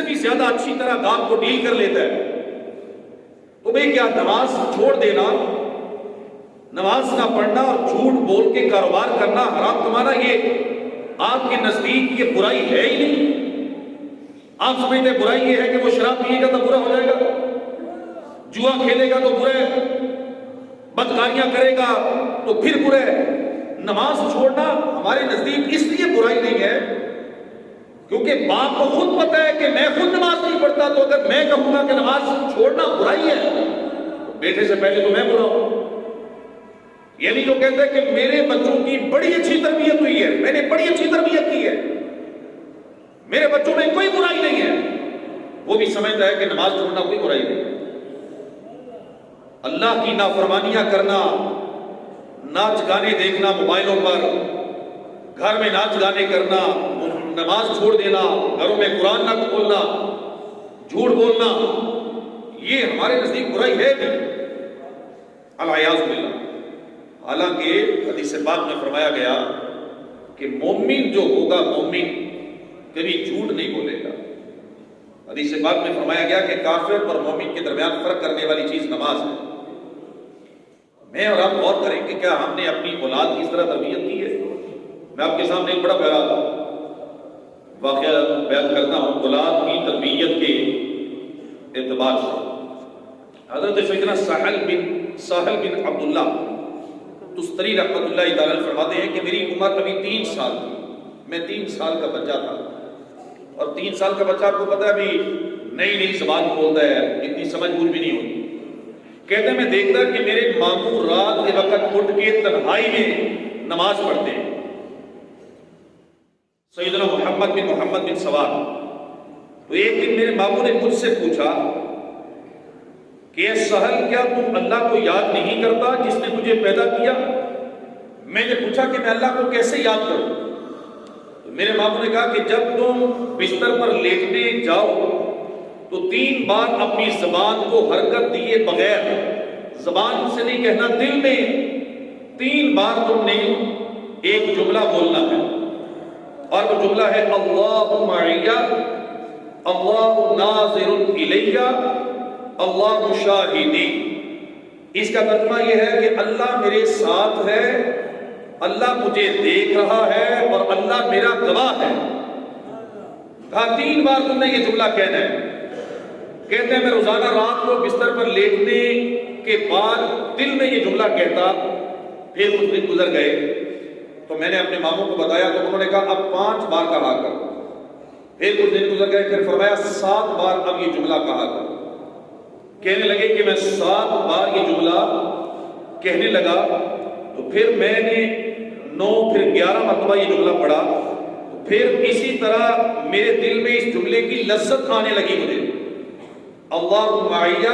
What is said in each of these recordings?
بھی زیادہ اچھی طرح کام کو ڈیل کر لیتا ہے. تو بھئی کیا نماز چھوڑ دینا، نماز نہ پڑھنا اور جھوٹ بول کے کاروبار کرنا حرام کمانا، یہ آپ کے نزدیک یہ برائی ہے ہی نہیں؟ آپ سمجھتے ہیں برائی یہ ہے کہ وہ شراب پیے گا تو برا ہو جائے گا، جوا کھیلے گا تو برا ہے، بدکاریاں کرے گا تو پھر برا ہے. نماز چھوڑنا ہمارے نزدیک اس لیے برائی نہیں ہے کیونکہ باپ کو خود پتا ہے کہ میں خود نماز نہیں پڑھتا، تو اگر میں کہوں گا کہ نماز چھوڑنا برائی ہے تو بیٹے سے پہلے تو میں برا ہوں. یہ نہیں جو کہتے ہیں کہ میرے بچوں کی بڑی اچھی تربیت ہوئی ہے، میں نے بڑی اچھی تربیت کی ہے، میرے بچوں میں کوئی برائی نہیں ہے، وہ بھی سمجھتا ہے کہ نماز چھوڑنا کوئی برائی نہیں. اللہ کی نافرمانیاں کرنا، ناچ گانے دیکھنا موبائلوں پر، گھر میں ناچ گانے کرنا، نماز چھوڑ دینا، گھروں میں قرآن نہ کھولنا، جھوٹ بولنا، یہ ہمارے نزدیک برائی ہے نہیں، العیاذ باللہ. حالانکہ حدیث پاک میں فرمایا گیا کہ مومن جو ہوگا، مومن کبھی جھوٹ نہیں بولے گا. حدیث پاک میں فرمایا گیا کہ کافر اور مومن کے درمیان فرق کرنے والی چیز نماز ہے. میں اور آپ غور کریں کہ کیا ہم نے اپنی اولاد کی اس طرح تربیت کی ہے؟ میں آپ کے سامنے ایک بڑا پیارا واقعہ بیان کرتا ہوں اولاد کی تربیت کے اعتبار سے. حضرت سیدنا سہل بن عبداللہ تستری رحمۃ اللہ تعالی فرماتے ہیں کہ میری عمر ابھی 3 سال تھی، میں 3 سال کا بچہ تھا، اور 3 سال کا بچہ آپ کو پتا ہے ابھی نئی زبان بولتا ہے، اتنی سمجھ بوجھ بھی نہیں ہوتی. کہتے ہیں میں دیکھتا کہ میرے ماموں رات کے وقت اٹھ کے تنہائی میں نماز پڑھتے ہیں. سیدنا محمد بن سواد. تو ایک دن میرے ماموں نے مجھ سے پوچھا کہ اے سہل، کیا تم اللہ کو یاد نہیں کرتا جس نے تجھے پیدا کیا؟ میں نے پوچھا کہ میں اللہ کو کیسے یاد کروں؟ تو میرے ماموں نے کہا کہ جب تم بستر پر لیٹنے جاؤ تو 3 بار اپنی زبان کو حرکت دیے بغیر، زبان سے نہیں کہنا، دل میں 3 بار تم نے ایک جملہ بولنا ہے، اور وہ جملہ ہے اللہ معی، اللہ ناظر الی، اللہ شاہدی. اس کا ترجمہ یہ ہے کہ اللہ میرے ساتھ ہے، اللہ مجھے دیکھ رہا ہے، اور اللہ میرا گواہ ہے. کہا 3 بار تم نے یہ جملہ کہنا ہے. کہتے ہیں میں روزانہ رات کو بستر پر لیٹنے کے بعد دل میں یہ جملہ کہتا. پھر کچھ دن گزر گئے تو میں نے اپنے ماموں کو بتایا تو انہوں نے کہا اب 5 بار کہا کر. پھر کچھ دن گزر گئے، پھر فرمایا 7 بار اب یہ جملہ کہا کر. کہنے لگے کہ میں 7 بار یہ جملہ کہنے لگا، تو پھر میں نے 9 پھر 11 مرتبہ یہ جملہ پڑھا. پھر اسی طرح میرے دل میں اس جملے کی لذت آنے لگی مجھے. اللہ معی،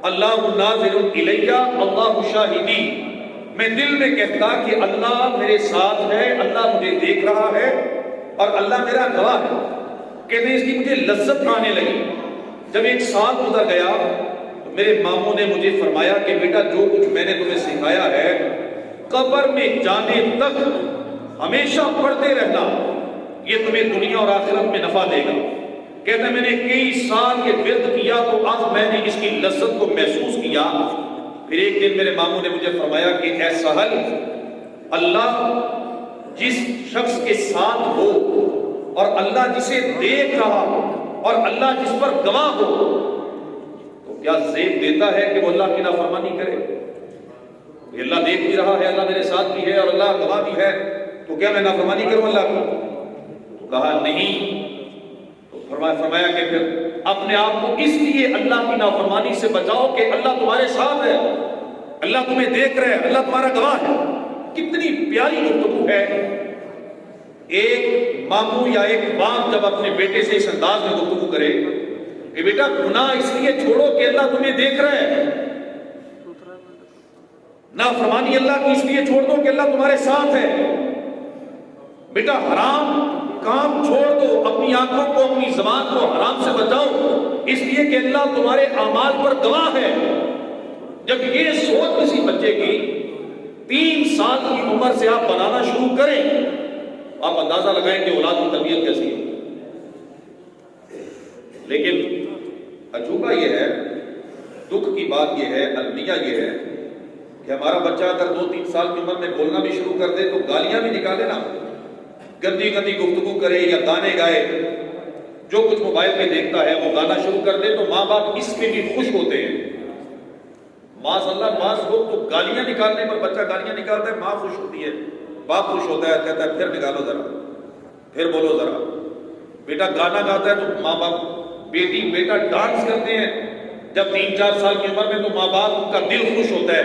اللہ ناظر الی، اللہ شاہدی. میں دل میں کہتا کہ اللہ میرے ساتھ ہے، اللہ مجھے دیکھ رہا ہے، اور اللہ میرا گواہ ہے. کہتے ہیں اس کی مجھے لذت آنے لگی. جب 1 سال گزر گیا تو میرے ماموں نے مجھے فرمایا کہ بیٹا جو کچھ میں نے تمہیں سکھایا ہے قبر میں جانے تک ہمیشہ پڑھتے رہنا، یہ تمہیں دنیا اور آخرت میں نفع دے گا. کہتے ہیں میں نے کئی سال یہ ورد کیا تو اب میں نے اس کی لذت کو محسوس کیا. پھر ایک دن میرے ماموں نے مجھے فرمایا کہ اے سہل، اللہ جس شخص کے ساتھ ہو، اور اللہ جسے دیکھ رہا ہو، اور اللہ جس پر گواہ ہو، تو کیا زیب دیتا ہے کہ وہ اللہ کی نافرمانی کرے؟ کہ اللہ دیکھ بھی رہا ہے، اللہ میرے ساتھ بھی ہے، اور اللہ گواہ بھی ہے، تو کیا میں نافرمانی کروں اللہ کو؟ تو کہا نہیں. تو فرمایا کہ پھر اپنے آپ کو اس لیے اللہ کی نافرمانی سے بچاؤ کہ اللہ تمہارے ساتھ ہے، اللہ تمہیں دیکھ رہے، اللہ تمہارا گواہ ہے. کتنی پیاری گفتگو ہے. ایک ماموں یا ایک باپ جب اپنے بیٹے سے اس انداز میں گفتگو کرے کہ بیٹا گناہ اس لیے چھوڑو کہ اللہ تمہیں دیکھ رہا ہے، نافرمانی اللہ کی اس لیے چھوڑ دو کہ اللہ تمہارے ساتھ ہے. بیٹا حرام کام چھوڑ دو، اپنی آنکھوں کو، اپنی زبان کو حرام سے بچاؤ اس لیے کہ اللہ تمہارے اعمال پر گواہ ہے. جب یہ سوچ کسی بچے کی 3 سال کی عمر سے آپ بنانا شروع کریں، آپ اندازہ لگائیں کہ اولاد کی تربیت کیسی ہے. لیکن عجوبہ یہ ہے، دکھ کی بات یہ ہے، المیہ یہ ہے کہ ہمارا بچہ اگر 2-3 سال کی عمر میں بولنا بھی شروع کر دے تو گالیاں بھی نکالے نا، گندی گندی گفتگو کرے یا گانے گائے، جو کچھ موبائل پہ دیکھتا ہے وہ گانا شروع کر دے، تو ماں باپ اس میں بھی خوش ہوتے ہیں۔ معاذ اللہ، بعض لوگ تو گالیاں نکالنے پر، بچہ گالیاں نکالتا ہے، ماں خوش ہوتی ہے، باپ خوش ہوتا ہے، کہتا ہے پھر نکالو ذرا، پھر بولو ذرا۔ بیٹا گانا گاتا ہے تو ماں باپ، بیٹی بیٹا ڈانس کرتے ہیں جب 3-4 سال کی عمر میں، تو ماں باپ کا دل خوش ہوتا ہے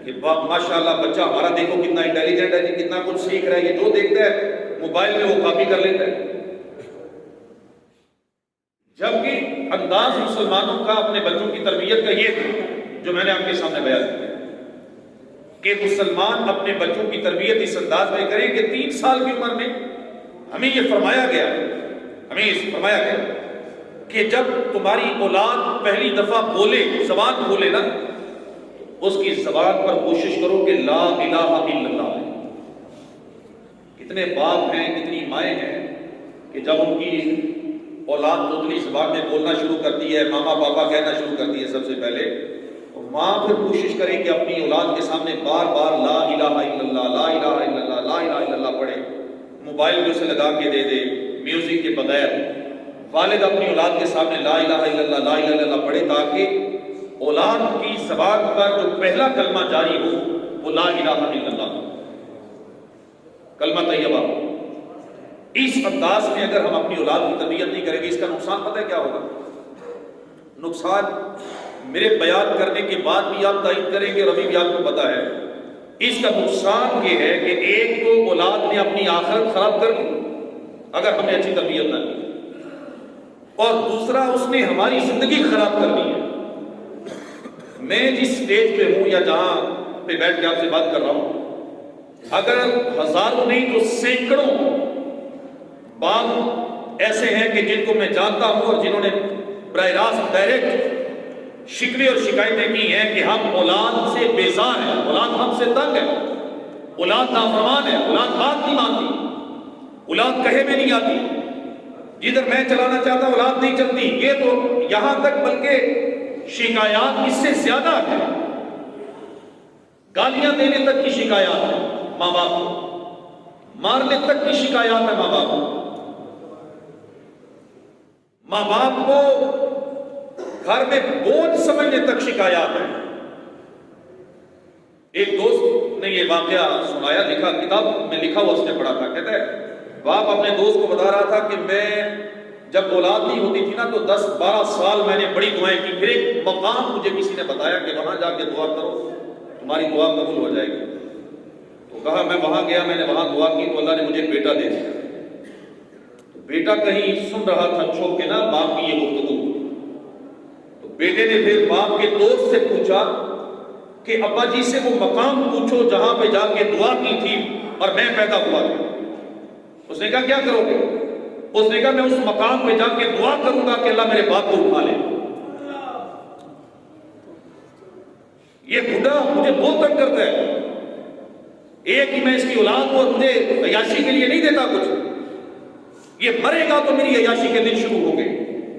کہ ماشاءاللہ بچہ ہمارا دیکھو کتنا انٹیلیجنٹ ہے جی، کتنا کچھ سیکھ رہا ہے، یہ جو دیکھتا ہے موبائل میں وہ کاپی کر لیتا ہے۔ جبکہ انداز مسلمانوں کا اپنے بچوں کی تربیت کا یہ تھا جو میں نے آپ کے سامنے بیان کیا کہ مسلمان اپنے بچوں کی تربیت اس انداز میں کریں کہ 3 سال کی عمر میں ہمیں یہ فرمایا گیا کہ جب تمہاری اولاد پہلی دفعہ بولے، زبان کھولے نا، اس کی زبان پر کوشش کرو کہ لا الہ الا اللہ ہے۔ کتنے باپ ہیں، کتنی مائیں ہیں کہ جب ان کی اولاد توتلی زبان میں بولنا شروع کرتی ہے، ماما پاپا کہنا شروع کرتی ہے سب سے پہلے، تو ماں پھر کوشش کرے کہ اپنی اولاد کے سامنے بار بار لا الہ الا اللہ، لا الہ الا اللہ، لا الہ الا اللہ پڑھے، موبائل میں اسے لگا کے دے دے میوزک کے بغیر۔ والد اپنی اولاد کے سامنے لا الہ الا اللہ، لا الہ الا اللہ پڑھے تاکہ اولاد کی زبان پر جو پہلا کلمہ جاری ہو وہ لا الہ الا اللہ، کلمہ طیبہ۔ اس انداز میں اگر ہم اپنی اولاد کی تربیت نہیں کریں گے، اس کا نقصان پتہ ہے کیا ہوگا؟ نقصان میرے بیان کرنے کے بعد بھی آپ تائید کریں گے اور ابھی بھی آپ کو پتہ ہے۔ اس کا نقصان یہ ہے کہ ایک تو اولاد نے اپنی آخرت خراب کر لی اگر ہمیں اچھی تربیت نہ کی، اور دوسرا اس نے ہماری زندگی خراب کر دی ہے۔ میں جس سٹیج پہ ہوں یا جہاں پہ بیٹھ کے آپ سے بات کر رہا ہوں، اگر ہزاروں نہیں تو سینکڑوں باپ ایسے ہیں کہ جن کو میں جانتا ہوں اور جنہوں نے براہ راست ڈائریکٹ شکوے اور شکایتیں کی ہیں کہ ہم اولاد سے بیزار ہیں، اولاد ہم سے تنگ ہے، اولاد نافرمان ہے، اولاد بات نہیں مانتی، اولاد کہے میں نہیں آتی، جدھر میں چلانا چاہتا اولاد نہیں چلتی۔ یہ تو یہاں تک بلکہ شکایات اس سے زیادہ ہے، گالیاں دینے تک کی شکایات ہے ماں باپ کو، مارنے تک کی شکایات ہے ماں باپ کو۔ ماں باپ کو گھر میں بوجھ سمجھنے تک شکایات ہے۔ ایک دوست نے یہ واقعہ سنایا، لکھا، کتاب میں لکھا ہوا اس نے پڑھا تھا، کہتا ہے باپ اپنے دوست کو بتا رہا تھا کہ میں جب اولاد نہیں ہوتی تھی نا تو 10-12 سال میں نے بڑی دعائیں کی، پھر ایک مقام مجھے کسی نے بتایا کہ وہاں جا کے دعا کرو تمہاری دعا قبول ہو جائے گی۔ تو کہا میں وہاں گیا، میں نے وہاں دعا کی تو اللہ نے مجھے بیٹا دے دیا۔ بیٹا کہیں سن رہا تھا چھپ کے نا باپ کی یہ گفتگو، تو بیٹے نے پھر باپ کے دوست سے پوچھا کہ ابا جی سے وہ مقام پوچھو جہاں پہ جا کے دعا کی تھی اور میں پیدا ہوا تھا۔ اس نے کہا کیا کرو گے؟ اس نے کہا میں اس مقام پہ جا کے دعا کروں گا کہ اللہ میرے باپ کو اٹھا لے۔ یہ بڈھا مجھے بہت تنگ کرتا ہے، ایک ہی میں اس کی اولاد کو مجھے عیاشی کے لیے نہیں دیتا کچھ، یہ مرے گا تو میری عیاشی کے دن شروع ہو گئے،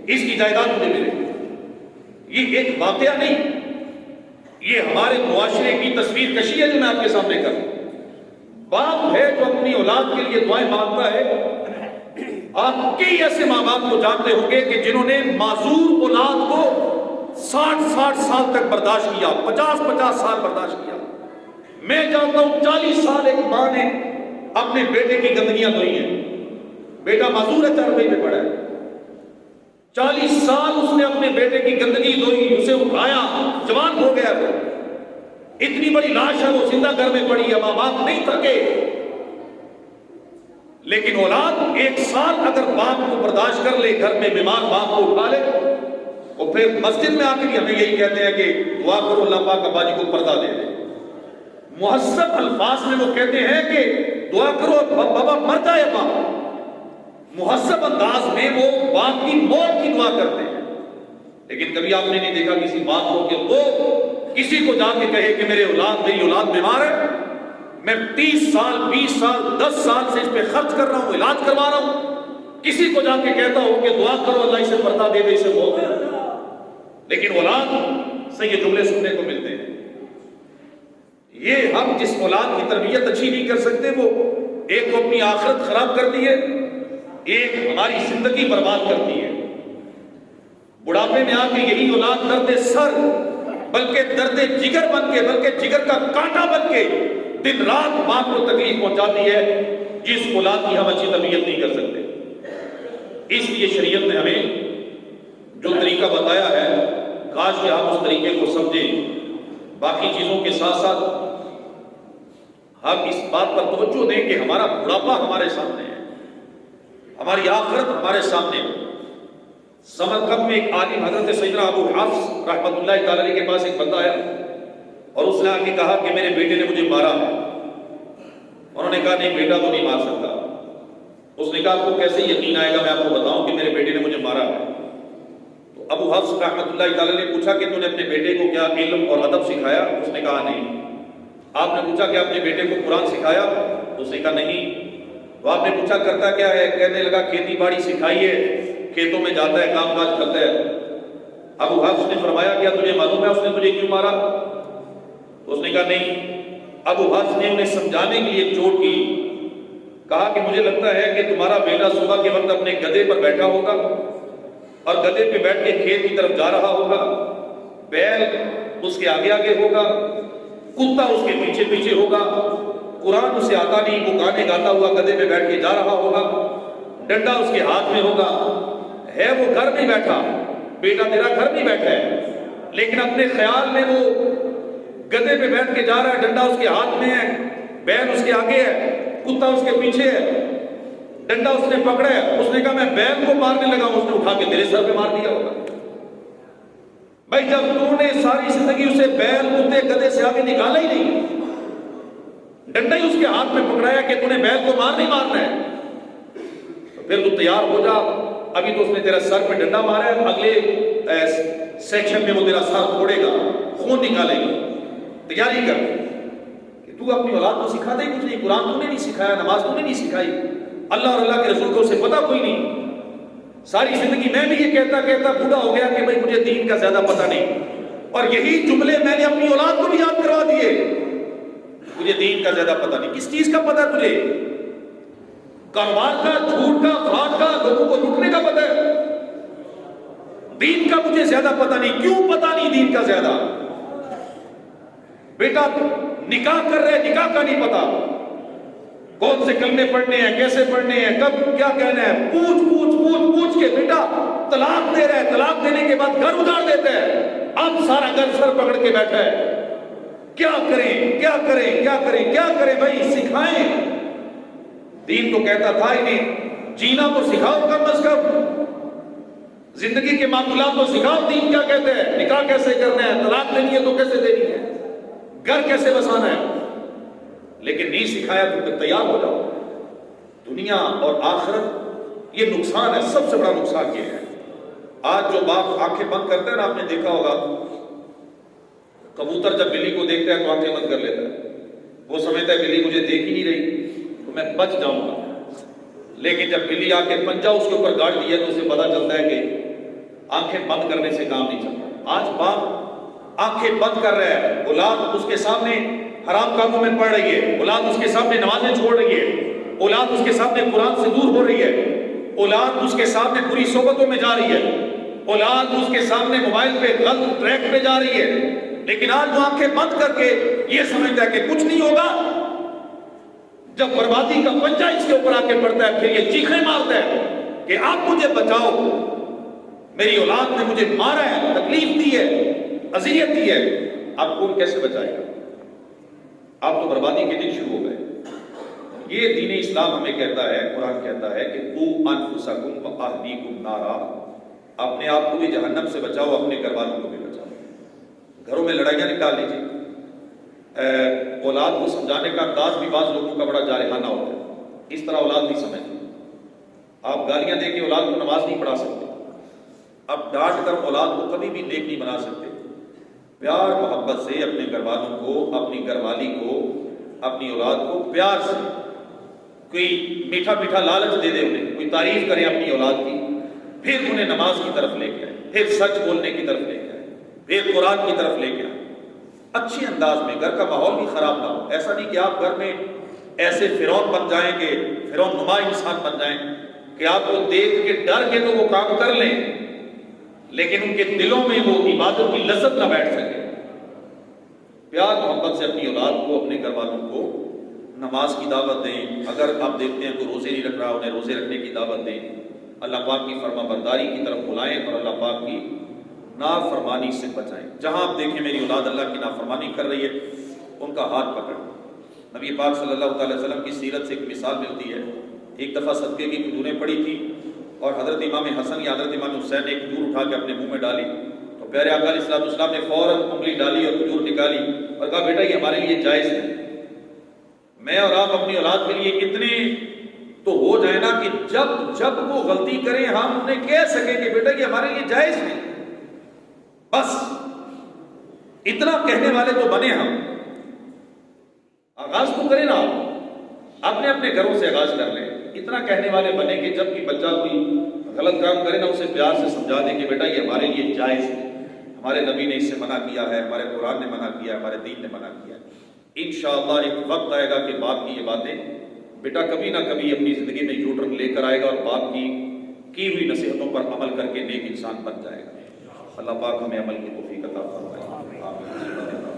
اس کی جائیداد مجھے ملے گی۔ یہ ایک واقعہ نہیں، یہ ہمارے معاشرے کی تصویر کشی ہے جو میں آپ کے سامنے کروں۔ باپ ہے جو اپنی اولاد کے لیے دعائیں مانگتا ہے۔ آپ کئی ایسے ماں باپ کو جانتے ہوں گے کہ جنہوں نے معذور اولاد کو 60 سال تک برداشت کیا، 50 سال برداشت کیا۔ میں جانتا ہوں 40 سال ایک ماں نے اپنے بیٹے کی گندگیاں دھوئی ہیں، بیٹا معذور ہے، 4 روپے میں پڑا ہے، 40 سال اس نے اپنے بیٹے کی گندگی دھوئی، اسے اٹھایا، جوان ہو گیا، وہ اتنی بڑی لاش ہے، وہ زندہ گھر میں پڑی ہے، ماں باپ نہیں تھکے۔ لیکن اولاد 1 سال اگر باپ کو برداشت کر لے، گھر میں بیمار باپ کو اٹھا لے، اور پھر مسجد میں آ کے ہمیں یہی کہتے ہیں کہ دعا کرو اللہ پاک ابا جی کو پردہ دے دے۔ مہذب الفاظ میں وہ کہتے ہیں کہ دعا کرو بابا مر جائے باپ، مہذب انداز میں وہ باپ کی موت کی دعا کرتے ہیں۔ لیکن کبھی آپ نے نہیں دیکھا کسی باپ کو کہ وہ کسی کو جا کے کہے کہ میری اولاد بیمار ہے، میں 30 سال 20 سال 10 سال سے اس پہ خرچ کر رہا ہوں، علاج کروا رہا ہوں، کسی کو جا کے کہتا ہو کہ دعا کرو اللہ اسے پردہ دے دے، اسے موت دے دے، لیکن اولاد سے یہ جملے سننے کو ملتے ہیں۔ یہ ہم جس اولاد کی تربیت اچھی نہیں کر سکتے، وہ ایک کو اپنی آخرت خراب کرتی ہے، ایک ہماری زندگی برباد کرتی ہے۔ بڑھاپے میں آ کے یہی اولاد درد سر بلکہ درد جگر بن کے، بلکہ جگر کا کانٹا بن کے دن رات ماں کو تکلیف پہنچاتی ہے، جس اولاد کی ہم اچھی تربیت نہیں کر سکتے۔ اس لیے شریعت نے ہمیں جو طریقہ بتایا ہے، کاش کہ ہم اس طریقے کو سمجھیں۔ باقی چیزوں کے ساتھ ساتھ ہم اس بات پر توجہ دیں کہ ہمارا بڑھاپا ہمارے سامنے ہے، ہماری آخرت ہمارے سامنے ہے۔ سمرقند میں ایک عالم حضرت سیدنا ابو حفص رحمۃ اللہ تعالی علیہ کے پاس ایک بندہ آیا اور اس نے آ کے کہا کہ میرے بیٹے نے مجھے مارا ہے۔ انہوں نے کہا نہیں، بیٹا تو نہیں مار سکتا۔ اس نے کہا آپ کو کیسے یقین آئے گا میں آپ کو بتاؤں کہ میرے بیٹے نے مجھے مارا ہے؟ تو ابو حفص رحمۃ اللہ تعالی نے پوچھا کہ تو نے اپنے بیٹے کو کیا علم اور ادب سکھایا؟ اس نے کہا نہیں۔ آپ نے پوچھا کہ اپنے بیٹے کو قرآن سکھایا؟ اس نے کہا نہیں۔ تو آپ نے پوچھا کرتا کیا ہے؟ کہنے لگا کھیتی باڑی سکھائی ہے، کھیتوں میں جاتا ہے، کام کاج کرتا ہے۔ ابو حفص نے فرمایا کیا تجھے معلوم ہے اس نے تجھے کیوں مارا؟ اس نے کہا نہیں۔ ابو حفص نے انہیں سمجھانے کے لیے چوٹ کی، کہا کہ مجھے لگتا ہے کہ تمہارا بیٹا صبح کے وقت اپنے گدھے پر بیٹھا ہوگا اور گدھے پہ بیٹھ کے کھیت کی طرف جا رہا ہوگا، بیل اس کے آگے آگے ہوگا، کتا اس کے پیچھے پیچھے ہوگا، قرآن اسے آتا نہیں، وہ گانے گاتا ہوا گدھے پہ بیٹھ کے جا رہا ہوگا، ڈنڈا اس کے ہاتھ میں ہوگا، ہے وہ گھر نہیں بیٹھا، بیٹا تیرا گھر نہیں بیٹھا ہے، لیکن اپنے خیال میں وہ گدھے پہ بیٹھ کے جا رہا ہے، ڈنڈا اس کے ہاتھ میں ہے، بیل اس کے آگے ہے، کتا اس کے پیچھے ہے، ڈنڈا اس نے پکڑا ہے۔ اس نے کہا میں بیل کو مارنے لگا ہوں، اس نے اٹھا کے تیرے سر پہ مار دیا ہوگا۔ بھائی جب تو نے ساری زندگی اسے بیل کتے گدھے سے آگے نکالا ہی نہیں، ڈنڈا ہی اس کے ہاتھ میں پکڑایا کہ تو نے بیل کو مار نہیں مارنا ہے، تو پھر تو تیار ہو جا، ابھی تو اس نے تیرا سر پہ ڈنڈا مارا ہے، اگلے سیکشن میں وہ تیرا سر پھوڑے گا، خون نکالے گا، تیاری کر۔ کہ تو اپنی اولاد کو سکھا دے کچھ نہیں، قرآن تو نے نہیں سکھایا، نماز تو نے نہیں سکھائی، اللہ اور اللہ کے رسول کو اسے پتہ کوئی نہیں۔ ساری زندگی میں بھی یہ کہتا بوڑھا ہو گیا کہ بھائی مجھے دین کا زیادہ پتہ نہیں، اور یہی جملے میں نے اپنی اولاد کو بھی یاد کروا دیے، مجھے دین کا زیادہ پتہ نہیں۔ کس چیز کا پتہ تجھے؟ کاروبار کا، جھوٹ کا، فراڈ کا، لوگوں کو لوٹنے کا پتہ ہے؟ دین کا مجھے زیادہ پتہ نہیں۔ کیوں پتہ نہیں دین کا زیادہ؟ بیٹا نکاح کر رہے، نکاح کا نہیں پتہ، کون سے کلمے پڑھنے ہیں، کیسے پڑھنے ہیں، کب کیا کہنا ہے، پوچھ کے بیٹا طلاق دے رہا ہے، طلاق دینے کے بعد گھر اجاڑ دیتا ہے، اب سارا گھر سر پکڑ کے بیٹھا ہے۔ کیا کریں بھائی؟ سکھائیں۔ دین تو کہتا تھا انہیں جینا تو سکھاؤ، کم از کم زندگی کے معاملات تو سکھاؤ، دین کیا کہتے ہیں، نکاح کیسے کرنا ہے، طلاق دینی ہے تو کیسے دینی ہے، گھر کیسے بسانا ہے، لیکن نہیں سکھایا تو پھر تیار ہو جاؤ۔ دنیا اور آخرت یہ نقصان ہے، سب سے بڑا نقصان یہ ہے۔ آج جو باپ آنکھیں بند کرتے ہیں نا، آپ نے دیکھا ہوگا کبوتر جب بلی کو دیکھتا ہے تو آنکھیں بند کر لیتا ہے، وہ سمجھتا ہے بلی مجھے دیکھ ہی نہیں رہی تو میں بچ جاؤں گا، لیکن جب بلی آ کے پنجہ اس کے اوپر گاڑ دیا تو اسے پتا چلتا ہے کہ آنکھیں بند کرنے سے کام نہیں چلتا۔ آج باپ آنکھیں بند کر رہا ہے، اولاد اس کے سامنے حرام کاموں میں پڑ رہی ہے، اولاد اس کے سامنے نمازیں چھوڑ رہی ہے، اولاد اس کے سامنے قرآن سے دور ہو رہی ہے، اولاد اس کے سامنے بری صحبتوں میں جا رہی ہے، اولاد اس کے سامنے موبائل پہ غلط ٹریک پہ جا رہی ہے، لیکن آج وہ آنکھیں بند کر کے یہ سمجھتا ہے کہ کچھ نہیں ہوگا۔ جب بربادی کا پنجہ اس کے اوپر آ کے پڑتا ہے، پھر یہ چیخیں مارتا ہے کہ آپ مجھے بچاؤ، میری اولاد نے مجھے مارا ہے، تکلیف دی ہے، اذیت دی ہے، آپ کون کیسے بچائے گا؟ آپ تو بربادی کے دن شروع ہو گئے۔ یہ دین اسلام ہمیں کہتا ہے، قرآن کہتا ہے کہ قوا انفسکم واہلیکم نارا، اپنے آپ کو بھی جہنم سے بچاؤ، اپنے گھر والوں کو بھی بچاؤ۔ گھروں میں لڑائیاں نکال لیجیے۔ اولاد کو سمجھانے کا انداز بھی بعض لوگوں کا بڑا جارحانہ ہوتا ہے، اس طرح اولاد نہیں سمجھتی۔ آپ گالیاں دے کے اولاد کو نماز نہیں پڑھا سکتے، آپ ڈانٹ کر اولاد کو کبھی بھی نیک نہیں بنا سکتے۔ پیار محبت سے اپنے گھر والوں کو، اپنی گھر والی کو، اپنی اولاد کو پیار سے، کوئی میٹھا میٹھا لالچ دے دے انہیں، کوئی تعریف کریں اپنی اولاد کی، پھر انہیں نماز کی طرف لے کے آئیں، پھر سچ بولنے کی طرف لے کے آئیں، پھر قرآن کی طرف لے کے آئیں، اچھے انداز میں، گھر کا ماحول بھی خراب نہ ہو۔ ایسا نہیں کہ آپ گھر میں ایسے فرعون بن جائیں کہ فرعون نما انسان بن جائیں کہ آپ کو دیکھ کے ڈر کے تو وہ کام کر لیں لیکن ان کے دلوں میں وہ عبادت کی لذت نہ بیٹھ سکے۔ پیار محبت سے اپنی اولاد کو، اپنے گھر والوں کو نماز کی دعوت دیں۔ اگر آپ دیکھتے ہیں کوئی روزے نہیں رکھ رہا، انہیں روزے رکھنے کی دعوت دیں، اللہ پاک کی فرما برداری کی طرف بلائیں اور اللہ پاک کی نافرمانی سے بچائیں۔ جہاں آپ دیکھیں میری اولاد اللہ کی نافرمانی کر رہی ہے، ان کا ہاتھ پکڑیں۔ نبی پاک صلی اللہ تعالی وسلم کی سیرت سے ایک مثال ملتی ہے۔ ایک دفعہ صدقے کی کھجوریں پڑی تھی اور حضرت امام حسن یا حضرت امام حسین نے ایک کھجور اٹھا کے اپنے منہ میں ڈالی، تو پیارے آقا علیہ الصلوۃ والسلام نے فوراً انگلی ڈالی اور کھجور نکالی اور کہا بیٹا یہ ہمارے لیے جائز ہے۔ میں اور آپ اپنی اولاد کے لیے اتنے تو ہو جائے نا کہ جب وہ غلطی کریں ہم انہیں کہہ سکیں کہ بیٹا یہ ہمارے لیے جائز نہیں، بس اتنا کہنے والے تو بنے ہم۔ آغاز تو کریں نا، آپ اپنے اپنے گھروں سے آغاز کر لیں، اتنا کہنے والے بنے کہ جب بھی بچہ کوئی غلط کام کرے نا اسے پیار سے سمجھا دیں کہ بیٹا یہ ہمارے لیے جائز ہے، ہمارے نبی نے اس سے منع کیا ہے، ہمارے قرآن نے منع کیا ہے، ہمارے دین نے منع کیا ہے۔ انشاءاللہ ایک وقت آئے گا کہ باپ کی یہ باتیں بیٹا کبھی نہ کبھی اپنی زندگی میں یو ٹرن لے کر آئے گا اور باپ کی ہوئی نصیحتوں پر عمل کر کے نیک انسان بن جائے گا۔ اللہ پاک ہمیں عمل کی توفیق عطا فرمائے۔ آمین۔